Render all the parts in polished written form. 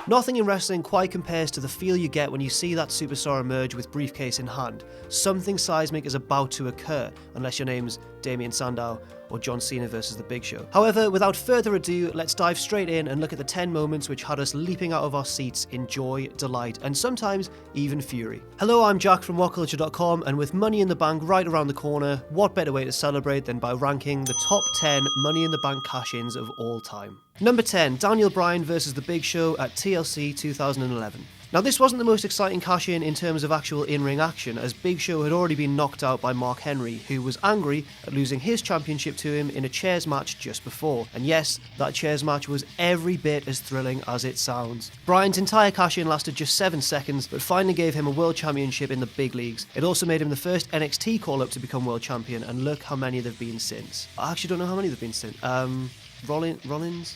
Nothing in wrestling quite compares to the feel you get when you see that superstar emerge with briefcase in hand. Something seismic is about to occur, unless your name's Damien Sandow or John Cena versus The Big Show. However, without further ado, let's dive straight in and look at the 10 moments which had us leaping out of our seats in joy, delight, and sometimes even fury. Hello, I'm Jack from WhatCulture.com, and with Money in the Bank right around the corner, what better way to celebrate than by ranking the top 10 Money in the Bank cash-ins of all time. Number 10, Daniel Bryan versus The Big Show at TLC 2011. Now, this wasn't the most exciting cash-in in terms of actual in-ring action, as Big Show had already been knocked out by Mark Henry, who was angry at losing his championship to him in a chairs match just before. And yes, that chairs match was every bit as thrilling as it sounds. Bryan's entire cash-in lasted just 7 seconds, but finally gave him a world championship in the big leagues. It also made him the first NXT call-up to become world champion, and look how many there've been since. I actually don't know how many there've been since. Rollins?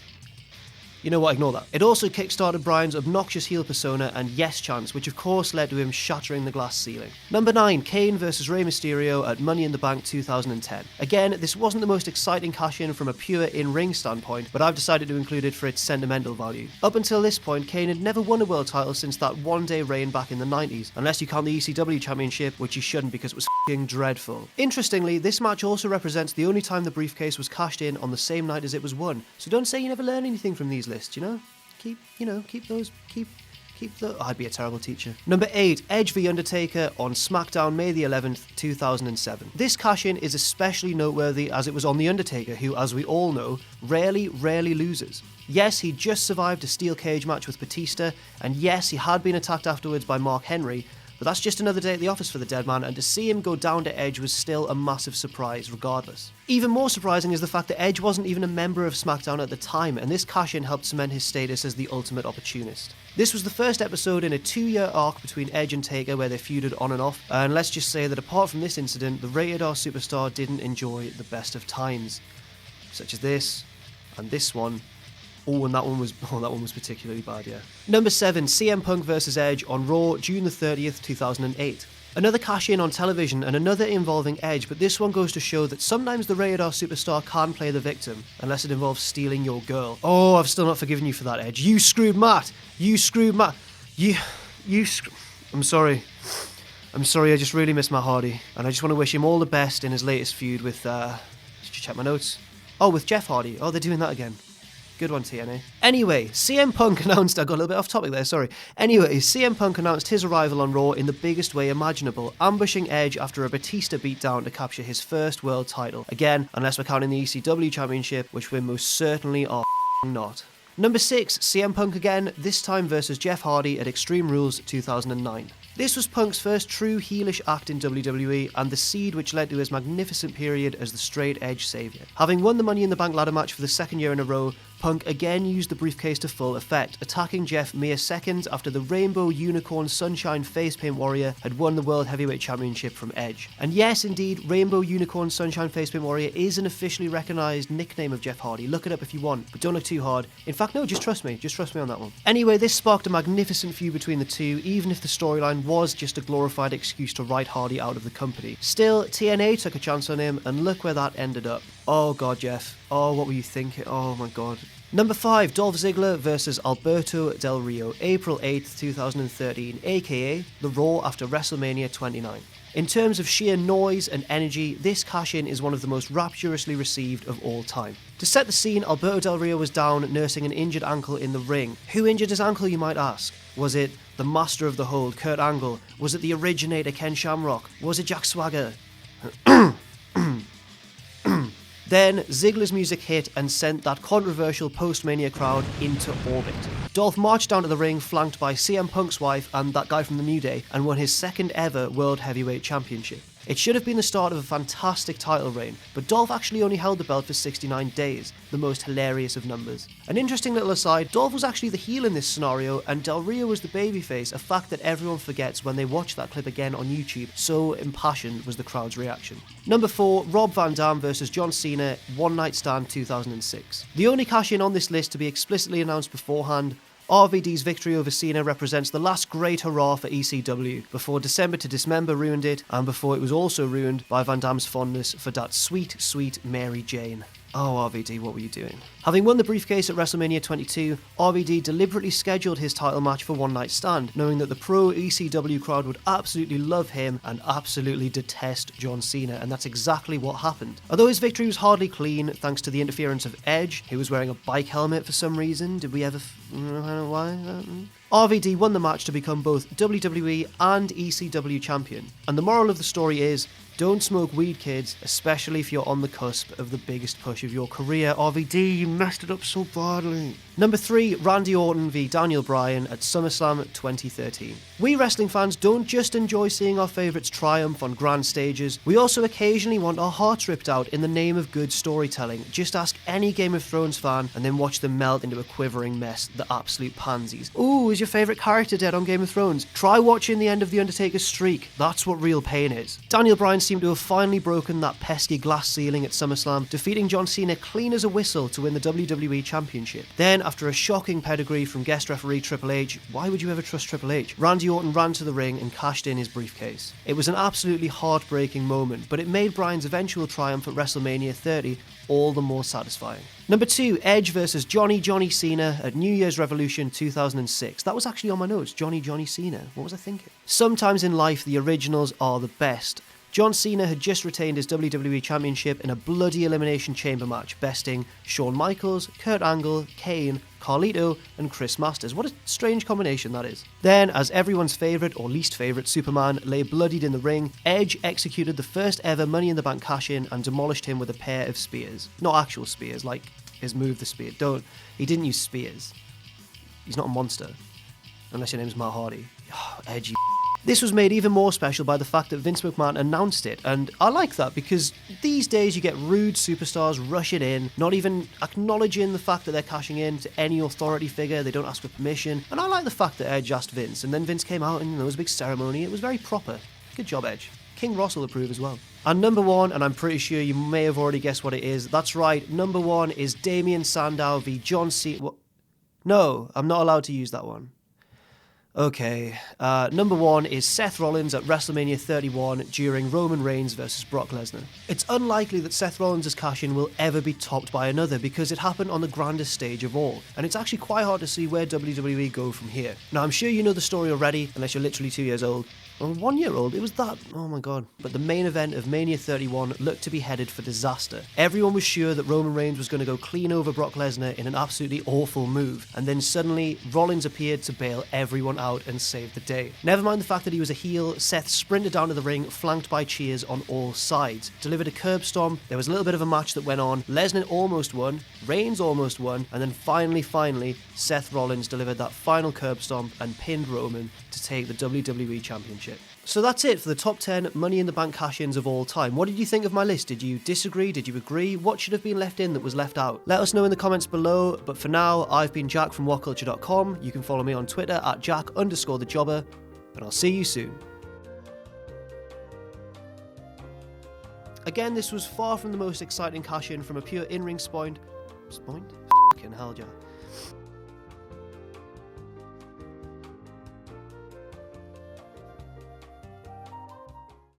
You know what, ignore that. It also kickstarted Bryan's obnoxious heel persona and yes chants, which of course led to him shattering the glass ceiling. Number 9, Kane versus Rey Mysterio at Money in the Bank 2010. Again, this wasn't the most exciting cash-in from a pure in-ring standpoint, but I've decided to include it for its sentimental value. Up until this point, Kane had never won a world title since that one-day reign back in the 90s, unless you count the ECW championship, which you shouldn't because it was f***ing dreadful. Interestingly, this match also represents the only time the briefcase was cashed in on the same night as it was won, so don't say you never learn anything from these lists, you know? Keep the... I'd be a terrible teacher. Number 8, Edge v Undertaker on SmackDown May the 11th, 2007. This cash-in is especially noteworthy as it was on The Undertaker, who, as we all know, rarely loses. Yes, he just survived a steel cage match with Batista, and yes, he had been attacked afterwards by Mark Henry, but that's just another day at the office for the dead man, and to see him go down to Edge was still a massive surprise regardless. Even more surprising is the fact that Edge wasn't even a member of SmackDown at the time, and this cash-in helped cement his status as the ultimate opportunist. This was the first episode in a 2-year arc between Edge and Taker where they feuded on and off, and let's just say that apart from this incident, the Rated R superstar didn't enjoy the best of times. Such as this, and this one. Oh, and that one was particularly bad, yeah. Number 7, CM Punk vs Edge on Raw, June the 30th, 2008. Another cash-in on television and another involving Edge, but this one goes to show that sometimes the Rated R superstar can play the victim, unless it involves stealing your girl. Oh, I've still not forgiven you for that, Edge. You screwed Matt! I'm sorry. I'm sorry, I just really miss Matt Hardy, and I just want to wish him all the best in his latest feud with, did you check my notes? Oh, with Jeff Hardy. Oh, they're doing that again. Good one, TNA. Anyway, CM Punk announced... I got a little bit off topic there, sorry. Anyway, CM Punk announced his arrival on Raw in the biggest way imaginable, ambushing Edge after a Batista beatdown to capture his first world title. Again, unless we're counting the ECW championship, which we most certainly are not. Number 6, CM Punk again, this time versus Jeff Hardy at Extreme Rules 2009. This was Punk's first true heelish act in WWE, and the seed which led to his magnificent period as the straight edge saviour. Having won the Money in the Bank ladder match for the 2nd year in a row, Punk again used the briefcase to full effect, attacking Jeff mere seconds after the Rainbow Unicorn Sunshine Facepaint Warrior had won the World Heavyweight Championship from Edge. And yes, indeed, Rainbow Unicorn Sunshine Facepaint Warrior is an officially recognised nickname of Jeff Hardy. Look it up if you want, but don't look too hard. In fact, no, just trust me on that one. Anyway, this sparked a magnificent feud between the two, even if the storyline was just a glorified excuse to write Hardy out of the company. Still, TNA took a chance on him, and look where that ended up. Oh god, Jeff. Oh, what were you thinking? Oh my god. Number 5, Dolph Ziggler versus Alberto Del Rio, April 8th, 2013, aka the Raw after WrestleMania 29. In terms of sheer noise and energy, this cash-in is one of the most rapturously received of all time. To set the scene, Alberto Del Rio was down nursing an injured ankle in the ring. Who injured his ankle, you might ask? Was it the master of the hold, Kurt Angle? Was it the originator, Ken Shamrock? Was it Jack Swagger? Then, Ziggler's music hit and sent that controversial post-Mania crowd into orbit. Dolph marched down to the ring, flanked by CM Punk's wife and that guy from the New Day, and won his 2nd ever World Heavyweight Championship. It should have been the start of a fantastic title reign, but Dolph actually only held the belt for 69 days, the most hilarious of numbers. An interesting little aside, Dolph was actually the heel in this scenario, and Del Rio was the babyface, a fact that everyone forgets when they watch that clip again on YouTube, so impassioned was the crowd's reaction. Number 4, Rob Van Dam versus John Cena, One Night Stand 2006. The only cash-in on this list to be explicitly announced beforehand, RVD's victory over Cena represents the last great hurrah for ECW, before December to Dismember ruined it, and before it was also ruined by Van Dam's fondness for that sweet, sweet Mary Jane. Oh, RVD, what were you doing? Having won the briefcase at WrestleMania 22, RVD deliberately scheduled his title match for One Night Stand, knowing that the pro ECW crowd would absolutely love him and absolutely detest John Cena, and that's exactly what happened. Although his victory was hardly clean, thanks to the interference of Edge, who was wearing a bike helmet for some reason. Did we ever... I don't know why? RVD won the match to become both WWE and ECW champion. And the moral of the story is, don't smoke weed, kids, especially if you're on the cusp of the biggest push of your career. RVD, you messed it up so badly. Number 3, Randy Orton v Daniel Bryan at SummerSlam 2013. We wrestling fans don't just enjoy seeing our favourites triumph on grand stages, we also occasionally want our hearts ripped out in the name of good storytelling. Just ask any Game of Thrones fan and then watch them melt into a quivering mess, the absolute pansies. Ooh, is your favourite character dead on Game of Thrones? Try watching the end of The Undertaker's streak. That's what real pain is. Daniel Bryan seemed to have finally broken that pesky glass ceiling at SummerSlam, defeating John Cena clean as a whistle to win the WWE Championship. Then, after a shocking pedigree from guest referee Triple H, why would you ever trust Triple H? Randy Orton ran to the ring and cashed in his briefcase. It was an absolutely heartbreaking moment, but it made Bryan's eventual triumph at WrestleMania 30 all the more satisfying. Number 2, Edge versus Johnny Cena at New Year's Revolution 2006. That was actually on my notes, Johnny Cena. What was I thinking? Sometimes in life, the originals are the best. John Cena had just retained his WWE Championship in a bloody Elimination Chamber match, besting Shawn Michaels, Kurt Angle, Kane, Carlito, and Chris Masters. What a strange combination that is. Then, as everyone's favourite or least favourite Superman lay bloodied in the ring, Edge executed the first ever Money in the Bank cash-in and demolished him with a pair of spears. Not actual spears, like his move, the spear. He didn't use spears. He's not a monster. Unless your name's Matt Hardy. Oh, Edge, you. This was made even more special by the fact that Vince McMahon announced it, and I like that because these days you get rude superstars rushing in, not even acknowledging the fact that they're cashing in to any authority figure, they don't ask for permission, and I like the fact that Edge asked Vince, and then Vince came out and there was a big ceremony. It was very proper. Good job, Edge. King Ross will approve as well. And number 1, and I'm pretty sure you may have already guessed what it is, that's right, number 1 is Damien Sandow v John Cena. What? No, I'm not allowed to use that one. Okay, number 1 is Seth Rollins at WrestleMania 31 during Roman Reigns versus Brock Lesnar. It's unlikely that Seth Rollins' cash-in will ever be topped by another because it happened on the grandest stage of all, and it's actually quite hard to see where WWE go from here. Now, I'm sure you know the story already, unless you're literally 2 years old. Well, 1 year old, it was that, oh my god. But the main event of Mania 31 looked to be headed for disaster. Everyone was sure that Roman Reigns was going to go clean over Brock Lesnar in an absolutely awful move, and then suddenly Rollins appeared to bail everyone out and save the day. Never mind the fact that he was a heel, Seth sprinted down to the ring, flanked by cheers on all sides, delivered a curb stomp, there was a little bit of a match that went on, Lesnar almost won, Reigns almost won, and then finally, Seth Rollins delivered that final curb stomp and pinned Roman to take the WWE Championship. So that's it for the top 10 Money in the Bank cash-ins of all time. What did you think of my list? Did you disagree? Did you agree? What should have been left in that was left out? Let us know in the comments below, but for now, I've been Jack from WhatCulture.com. You can follow me on Twitter at Jack_the_jobber, and I'll see you soon. Again, this was far from the most exciting cash-in from a pure in-ring spoint. Fucking hell, Jack.